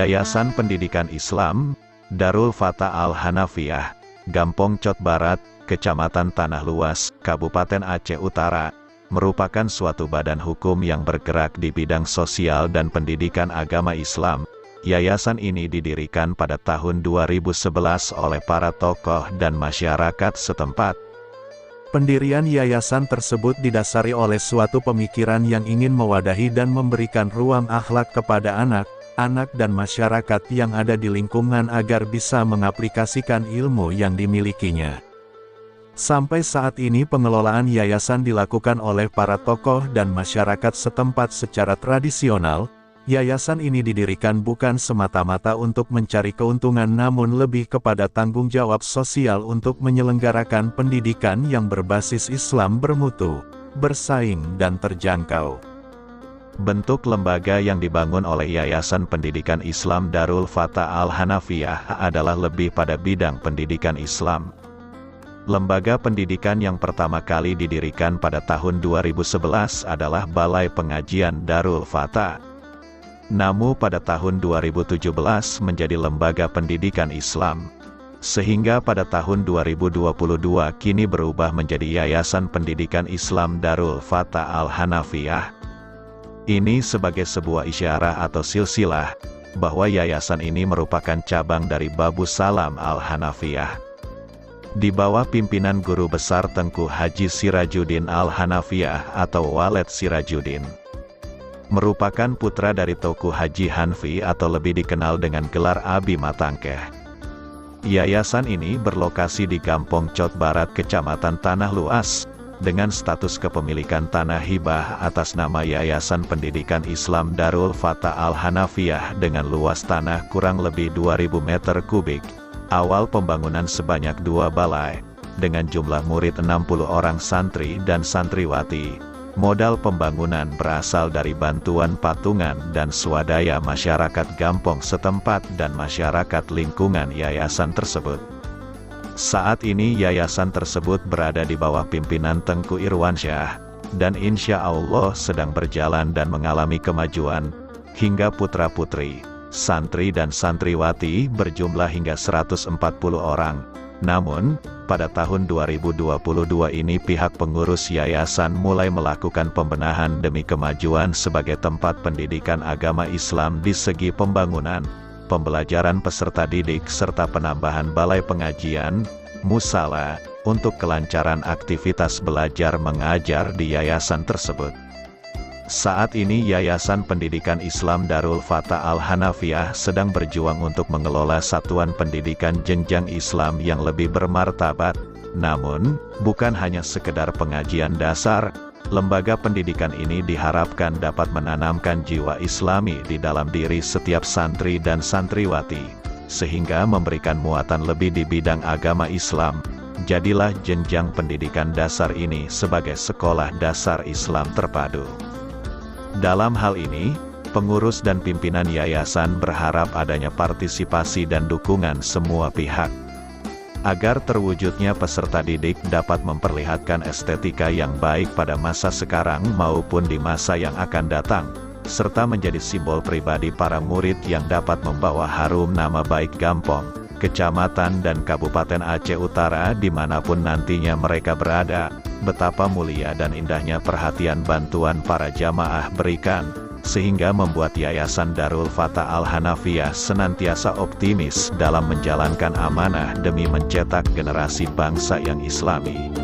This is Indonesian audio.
Yayasan Pendidikan Islam, Darul Fatah Al-Hanafiyah, Gampong Cot Barat, Kecamatan Tanah Luas, Kabupaten Aceh Utara, merupakan suatu badan hukum yang bergerak di bidang sosial dan pendidikan agama Islam. Yayasan ini didirikan pada tahun 2011 oleh para tokoh dan masyarakat setempat. Pendirian yayasan tersebut didasari oleh suatu pemikiran yang ingin mewadahi dan memberikan ruang akhlak kepada anak dan masyarakat yang ada di lingkungan agar bisa mengaplikasikan ilmu yang dimilikinya. Sampai saat ini pengelolaan yayasan dilakukan oleh para tokoh dan masyarakat setempat secara tradisional. Yayasan ini didirikan bukan semata-mata untuk mencari keuntungan namun lebih kepada tanggung jawab sosial untuk menyelenggarakan pendidikan yang berbasis Islam bermutu, bersaing dan terjangkau. Bentuk lembaga yang dibangun oleh Yayasan Pendidikan Islam Darul Fatah Al-Hanafiyah adalah lebih pada bidang pendidikan Islam. Lembaga pendidikan yang pertama kali didirikan pada tahun 2011 adalah Balai Pengajian Darul Fatah. Namun pada tahun 2017 menjadi Lembaga Pendidikan Islam. Sehingga pada tahun 2022 kini berubah menjadi Yayasan Pendidikan Islam Darul Fatah Al-Hanafiyah. Ini sebagai sebuah isyarah atau silsilah, bahwa yayasan ini merupakan cabang dari Babu Salam Al-Hanafiyah. Di bawah pimpinan Guru Besar Tengku Haji Sirajuddin Al-Hanafiyah atau Walid Sirajuddin. Merupakan putra dari Tengku Haji Hanfi atau lebih dikenal dengan gelar Abi Matangkeh. Yayasan ini berlokasi di Gampong Cot Barat, Kecamatan Tanah Luas, dengan status kepemilikan tanah hibah atas nama Yayasan Pendidikan Islam Darul Fatah Al-Hanafiyah dengan luas tanah kurang lebih 2000 meter kubik. Awal pembangunan sebanyak 2 balai, dengan jumlah murid 60 orang santri dan santriwati. Modal pembangunan berasal dari bantuan patungan dan swadaya masyarakat Gampong setempat dan masyarakat lingkungan yayasan tersebut. Saat ini yayasan tersebut berada di bawah pimpinan Tengku Irwansyah, dan insya Allah sedang berjalan dan mengalami kemajuan, hingga putra-putri, santri dan santriwati berjumlah hingga 140 orang. Namun, pada tahun 2022 ini pihak pengurus yayasan mulai melakukan pembenahan demi kemajuan sebagai tempat pendidikan agama Islam di segi pembangunan, pembelajaran peserta didik serta penambahan balai pengajian, musala, untuk kelancaran aktivitas belajar mengajar di yayasan tersebut. Saat ini Yayasan Pendidikan Islam Darul Fatah Al-Hanafiyah sedang berjuang untuk mengelola satuan pendidikan jenjang Islam yang lebih bermartabat. Namun, bukan hanya sekedar pengajian dasar, lembaga pendidikan ini diharapkan dapat menanamkan jiwa Islami di dalam diri setiap santri dan santriwati, sehingga memberikan muatan lebih di bidang agama Islam. Jadilah jenjang pendidikan dasar ini sebagai sekolah dasar Islam terpadu. Dalam hal ini, pengurus dan pimpinan yayasan berharap adanya partisipasi dan dukungan semua pihak, agar terwujudnya peserta didik dapat memperlihatkan estetika yang baik pada masa sekarang maupun di masa yang akan datang, serta menjadi simbol pribadi para murid yang dapat membawa harum nama baik Gampong, Kecamatan dan Kabupaten Aceh Utara dimanapun nantinya mereka berada. Betapa mulia dan indahnya perhatian bantuan para jamaah berikan, sehingga membuat Yayasan Darul Fatah Al-Hanafiyah senantiasa optimis dalam menjalankan amanah demi mencetak generasi bangsa yang Islami.